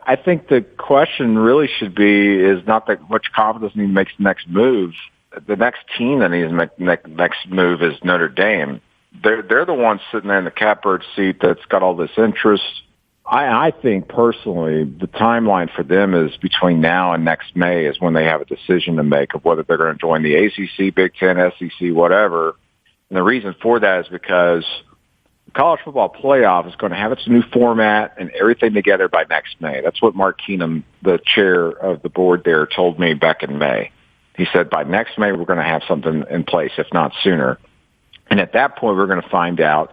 I think the question really should be is not that which conference needs to make the next move. The next team that needs to make the next move is Notre Dame. They're the ones sitting there in the catbird seat that's got all this interest. I think personally the timeline for them is between now and next May is when they have a decision to make of whether they're going to join the ACC, Big Ten, SEC, whatever. And the reason for that is because the college football playoff is going to have its new format and everything together by next May. That's what Mark Keenum, the chair of the board there, told me back in May. He said by next May we're going to have something in place, if not sooner. And at that point we're going to find out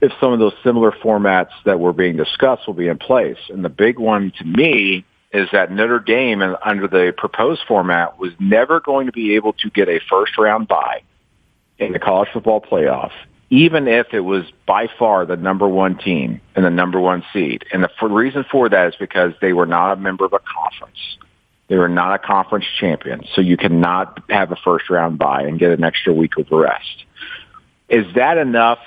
if some of those similar formats that were being discussed will be in place. And the big one to me is that Notre Dame, under the proposed format, was never going to be able to get a first-round bye in the college football playoff, even if it was by far the number one team and the number one seed. And the reason for that is because they were not a member of a conference. They were not a conference champion. So you cannot have a first-round bye and get an extra week of rest. Is that enough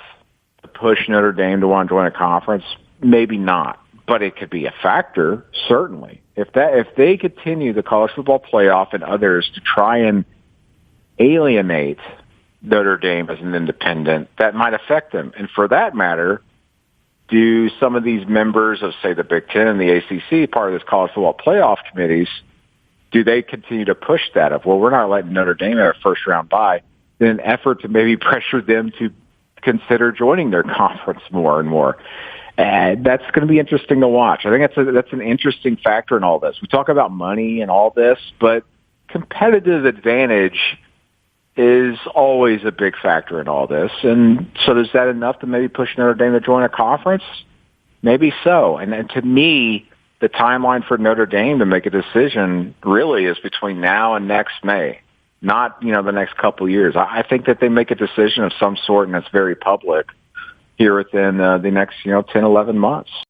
to push Notre Dame to want to join a conference? Maybe not, but it could be a factor, certainly. If they continue the college football playoff and others to try and alienate Notre Dame as an independent, that might affect them. And for that matter, do some of these members of, say, the Big Ten and the ACC, part of this college football playoff committees, do they continue to push that of, well, we're not letting Notre Dame have a first-round bye, in an effort to maybe pressure them to consider joining their conference more and more? And that's going to be interesting to watch. I think that's an interesting factor in all this. We talk about money and all this, but competitive advantage is always a big factor in all this. And so is that enough to maybe push Notre Dame to join a conference? Maybe so. And to me, the timeline for Notre Dame to make a decision really is between now and next May, not, the next couple of years. I think that they make a decision of some sort, and it's very public here within the next, 10, 11 months.